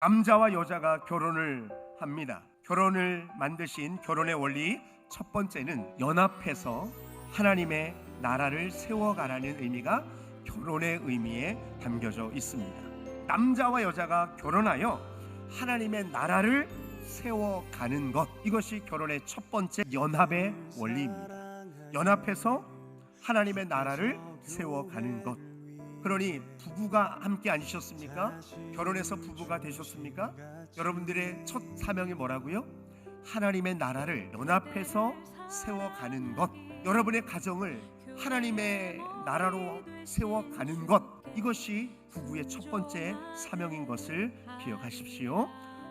남자와 여자가 결혼을 합니다. 결혼을 만드신 결혼의 원리 첫 번째는 연합해서 하나님의 나라를 세워가라는 의미가 결혼의 의미에 담겨져 있습니다. 남자와 여자가 결혼하여 하나님의 나라를 세워가는 것, 이것이 결혼의 첫 번째 연합의 원리입니다. 연합해서 하나님의 나라를 세워가는 것. 그러니 부부가 함께 앉으셨습니까? 결혼해서 부부가 되셨습니까? 여러분들의 첫 사명이 뭐라고요? 하나님의 나라를 연합해서 세워가는 것. 여러분의 가정을 하나님의 나라로 세워가는 것, 이것이 부부의 첫 번째 사명인 것을 기억하십시오.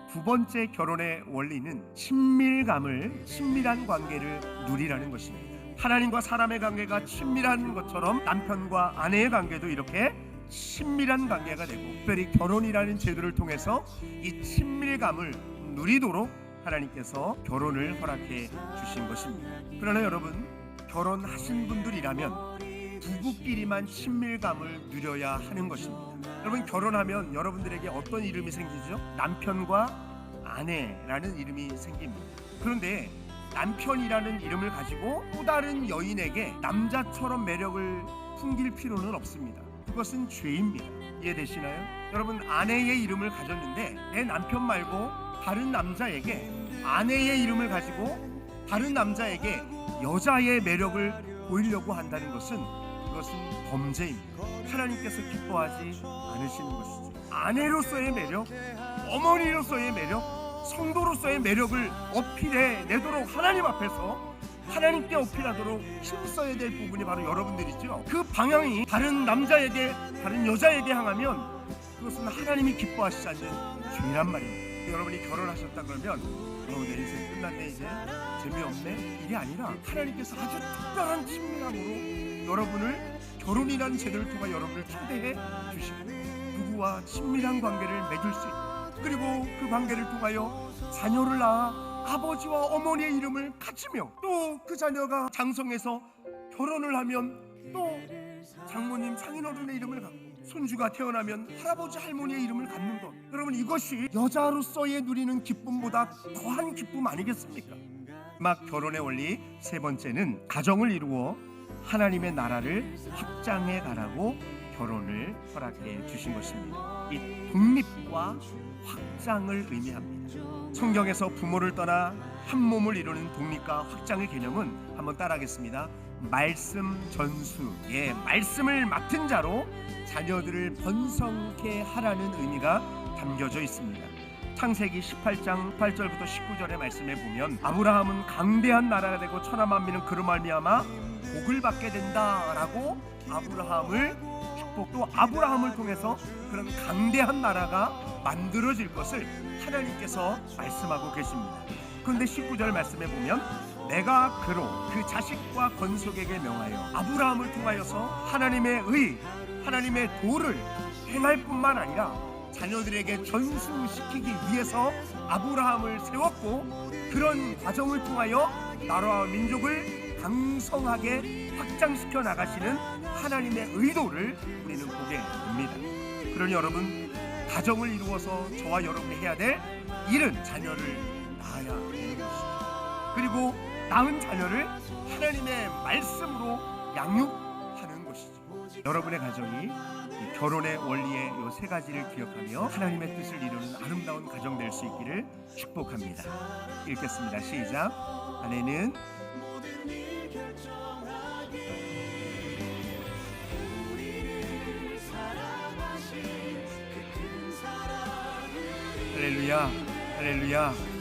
두 번째 결혼의 원리는 친밀한 관계를 누리라는 것입니다. 하나님과 사람의 관계가 친밀한 것처럼 남편과 아내의 관계도 이렇게 친밀한 관계가 되고, 특별히 결혼이라는 제도를 통해서 이 친밀감을 누리도록 하나님께서 결혼을 허락해 주신 것입니다. 그러나 여러분, 결혼하신 분들이라면 부부끼리만 친밀감을 누려야 하는 것입니다. 여러분, 결혼하면 여러분들에게 어떤 이름이 생기죠? 남편과 아내라는 이름이 생깁니다. 그런데 남편이라는 이름을 가지고 또 다른 여인에게 남자처럼 매력을 풍길 필요는 없습니다. 그것은 죄입니다. 이해되시나요? 여러분, 아내의 이름을 가졌는데 내 남편 말고 다른 남자에게 아내의 이름을 가지고 다른 남자에게 여자의 매력을 보이려고 한다는 것은, 그것은 범죄입니다. 하나님께서 기뻐하지 않으시는 것이죠. 아내로서의 매력, 어머니로서의 매력, 성도로서의 매력을 어필해 내도록 하나님 앞에서 하나님께 어필하도록 힘써야 될 부분이 바로 여러분들이죠. 그 방향이 다른 남자에게, 다른 여자에게 향하면 그것은 하나님이 기뻐하시지 않는 죄란 말입니다. 여러분이 결혼하셨다 그러면 내 인생 끝났네, 이제 재미없네, 이게 아니라 하나님께서 아주 특별한 친밀함으로 여러분을 결혼이라는 제도를 통해 여러분을 초대해 주시고 부부와 친밀한 관계를 맺을 수 있고, 그리고 그 관계를 통하여 자녀를 낳아 아버지와 어머니의 이름을 갖추며, 또 그 자녀가 장성해서 결혼을 하면 또 장모님, 장인어른의 이름을 갖고, 손주가 태어나면 할아버지, 할머니의 이름을 갖는 것. 여러분, 이것이 여자로서의 누리는 기쁨보다 더한 기쁨 아니겠습니까? 막 결혼의 원리 세 번째는 가정을 이루어 하나님의 나라를 확장해 가라고 결혼을 허락해 주신 것입니다. 이 독립과 확장을 의미합니다. 성경에서 부모를 떠나 한 몸을 이루는 독립과 확장의 개념은 한번 따라하겠습니다. 말씀 전수, 말씀을 맡은 자로 자녀들을 번성케 하라는 의미가 담겨져 있습니다. 창세기 18장 8절부터 19절의 말씀에 보면 아브라함은 강대한 나라가 되고 천하 만민은 그로 말미암아 복을 받게 된다라고 아브라함을 축복, 또 아브라함을 통해서 그런 강대한 나라가 만들어질 것을 하나님께서 말씀하고 계십니다. 그런데 19절 말씀에 보면 내가 그로 그 자식과 건속에게 명하여 아브라함을 통하여서 하나님의 의, 하나님의 도를 행할 뿐만 아니라 자녀들에게 전수시키기 위해서 아브라함을 세웠고, 그런 과정을 통하여 나라와 민족을 강성하게 확장시켜 나가시는 하나님의 의도를 우리는 보게 됩니다. 그러니 여러분, 가정을 이루어서 저와 여러분이 해야 될 일은 자녀를 낳아야 되는 것이죠. 그리고 낳은 자녀를 하나님의 말씀으로 양육하는 것이죠. 여러분의 가정이 이 결혼의 원리의 이 세 가지를 기억하며 하나님의 뜻을 이루는 아름다운 가정 될 수 있기를 축복합니다. 읽겠습니다. 시작. 아내는 할렐루야, 할렐루야.